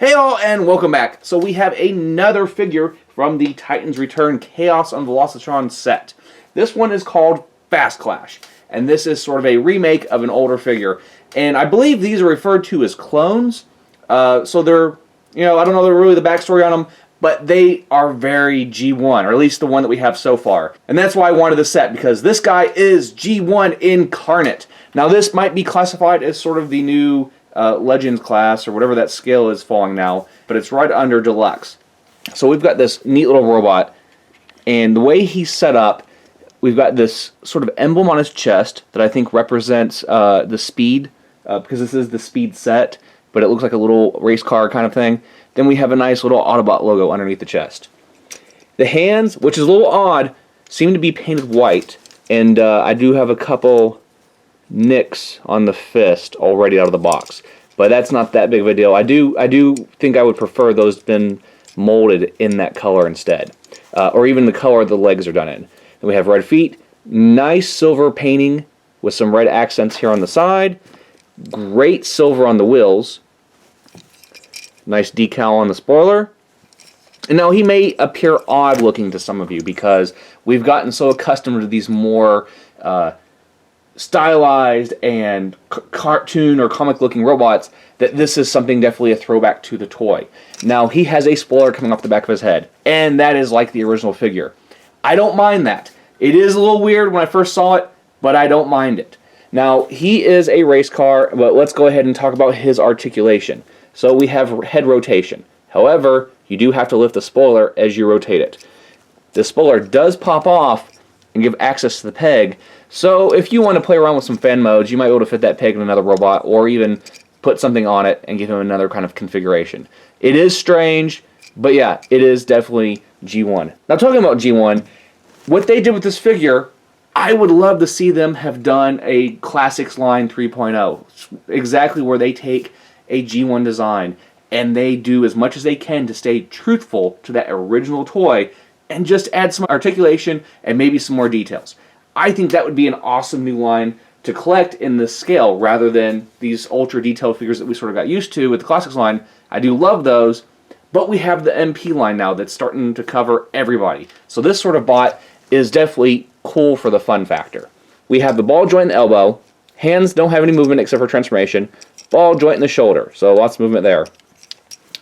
Hey all, and welcome back. So we have another figure from the Titans Return Chaos on Velocitron set. This one is called Fastclash, and this is sort of a remake of an older figure. And I believe these are referred to as clones. So they're, I don't know really the backstory on them, but they are very Geeewun, or at least the one that we have so far. And that's why I wanted the set, because this guy is Geeewun incarnate. Now this might be classified as sort of the new Legends class, or whatever that scale is falling now, but it's right under Deluxe. So we've got this neat little robot, and the way he's set up, we've got this sort of emblem on his chest that I think represents the speed, because this is the speed set, but it looks like a little race car kind of thing. Then we have a nice little Autobot logo underneath the chest. The hands, which is a little odd, seem to be painted white, and I do have a couple nicks on the fist already out of the box, but that's not that big of a deal. I do think I would prefer those been molded in that color instead, or even the color the legs are done in. Then we have red feet, nice silver painting with some red accents here on the side, great silver on the wheels, nice decal on the spoiler. And now he may appear odd looking to some of you because we've gotten so accustomed to these more stylized and cartoon or comic looking robots that this is something definitely a throwback to the toy. Now he has a spoiler coming off the back of his head, and that is like the original figure. I don't mind that. It is a little weird when I first saw it, but I don't mind it. Now he is a race car, but let's go ahead and talk about his articulation. So we have head rotation. However, you do have to lift the spoiler as you rotate it. The spoiler does pop off and give access to the peg. So if you want to play around with some fan modes, you might be able to fit that peg in another robot, or even put something on it and give him another kind of configuration. It is strange, but yeah, it is definitely Geeewun. Now talking about Geeewun, what they did with this figure, I would love to see them have done a Classics line 3.0. Exactly where they take a Geeewun design and they do as much as they can to stay truthful to that original toy and just add some articulation and maybe some more details. I think that would be an awesome new line to collect in this scale rather than these ultra detailed figures that we sort of got used to with the Classics line. I do love those, but we have the MP line now that's starting to cover everybody. So this sort of bot is definitely cool for the fun factor. We have the ball joint in the elbow, hands don't have any movement except for transformation, ball joint in the shoulder, so lots of movement there.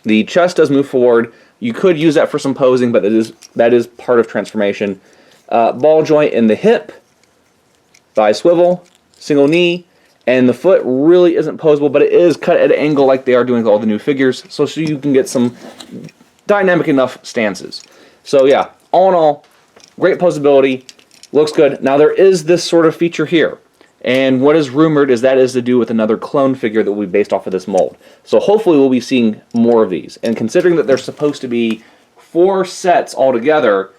The chest does move forward. You could use that for some posing, but that is part of transformation. Ball joint in the hip, thigh swivel, single knee, and the foot really isn't posable, but it is cut at an angle like they are doing with all the new figures, so you can get some dynamic enough stances. So yeah, all in all, great posability, looks good. Now there is this sort of feature here, and what is rumored is that is to do with another clone figure that will be based off of this mold. So hopefully we'll be seeing more of these, and considering that there's supposed to be 4 sets altogether,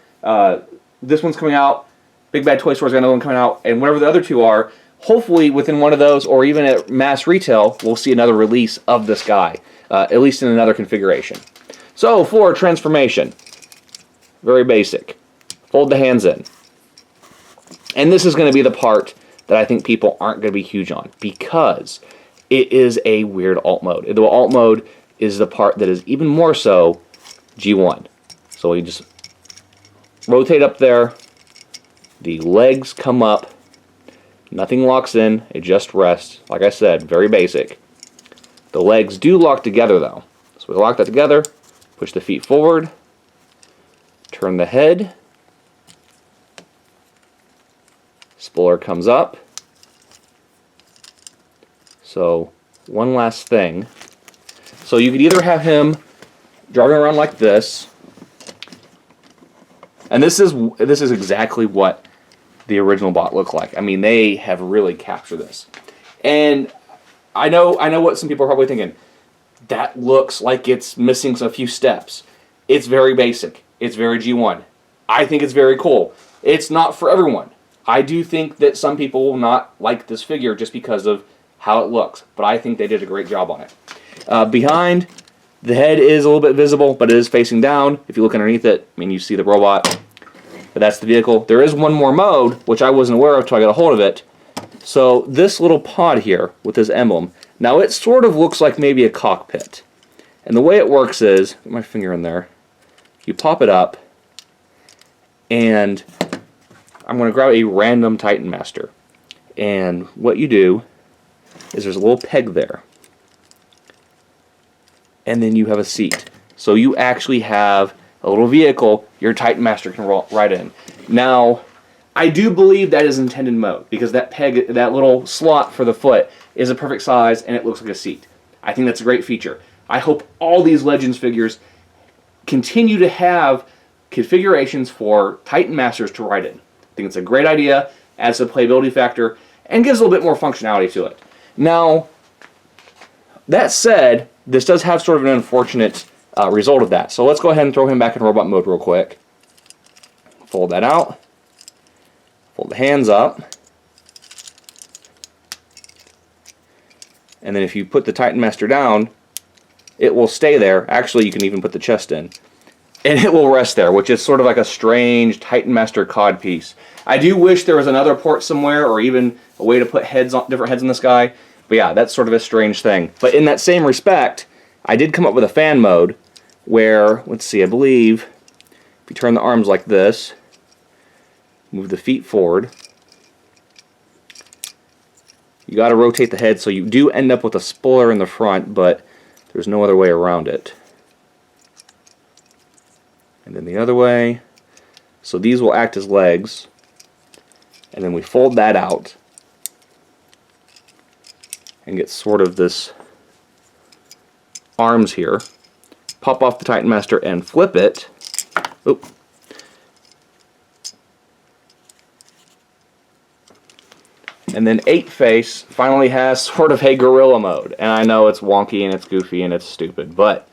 this one's coming out, Big Bad Toy Store's got another one coming out, and whatever the other 2 are, hopefully within one of those, or even at mass retail, we'll see another release of this guy, at least in another configuration. So for transformation, very basic. Fold the hands in. And this is going to be the part that I think people aren't going to be huge on, because it is a weird alt mode. The alt mode is the part that is even more so Geeewun. So we just rotate up there. The legs come up, nothing locks in, it just rests. Like I said, very basic. The legs do lock together though. So we lock that together, push the feet forward, turn the head, spoiler comes up. So one last thing. So you could either have him driving around like this, and this is exactly what the original bot looked like. I mean, they have really captured this. And I know what some people are probably thinking. That looks like it's missing a few steps. It's very basic. It's very Geeewun. I think it's very cool. It's not for everyone. I do think that some people will not like this figure just because of how it looks, but I think they did a great job on it. Behind, the head is a little bit visible, but it is facing down. If you look underneath it, I mean, you see the robot. But that's the vehicle. There is one more mode, which I wasn't aware of until I got a hold of it. So this little pod here with this emblem, now it sort of looks like maybe a cockpit. And the way it works is, get my finger in there, you pop it up, and I'm going to grab a random Titan Master. And what you do is there's a little peg there. And then you have a seat. So you actually have a little vehicle your Titan Master can ride in. Now, I do believe that is intended mode, because that peg, that little slot for the foot, is a perfect size and it looks like a seat. I think that's a great feature. I hope all these Legends figures continue to have configurations for Titan Masters to ride in. I think it's a great idea, adds a playability factor, and gives a little bit more functionality to it. Now, that said, this does have sort of an unfortunate result of that. So let's go ahead and throw him back in robot mode real quick. Fold that out. Fold the hands up. And then if you put the Titan Master down, it will stay there. Actually, you can even put the chest in. And it will rest there, which is sort of like a strange Titan Master cod piece. I do wish there was another port somewhere, or even a way to put heads on, different heads in this guy. But yeah, that's sort of a strange thing. But in that same respect, I did come up with a fan mode where, let's see, I believe if you turn the arms like this, move the feet forward, you got to rotate the head, so you do end up with a spoiler in the front, but there's no other way around it. And then the other way. So these will act as legs. And then we fold that out and get sort of this arms here. Pop off the Titan Master and flip it. Oop. And then 8-Face finally has sort of a gorilla mode. And I know it's wonky and it's goofy and it's stupid, but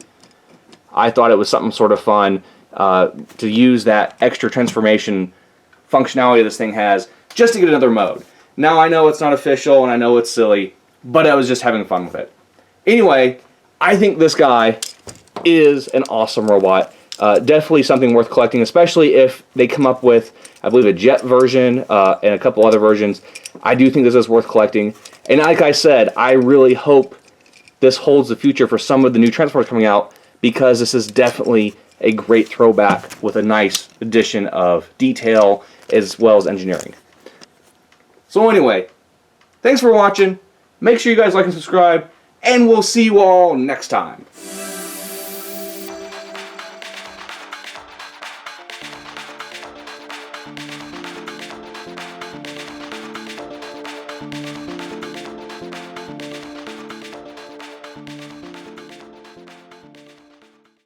I thought it was something sort of fun to use that extra transformation functionality this thing has just to get another mode. Now I know it's not official and I know it's silly, but I was just having fun with it. Anyway, I think this guy is an awesome robot. Definitely something worth collecting, especially if they come up with, I believe, a jet version and a couple other versions. I do think this is worth collecting. And like I said, I really hope this holds the future for some of the new Transformers coming out, because this is definitely a great throwback with a nice addition of detail as well as engineering. So anyway, thanks for watching. Make sure you guys like and subscribe, and we'll see you all next time.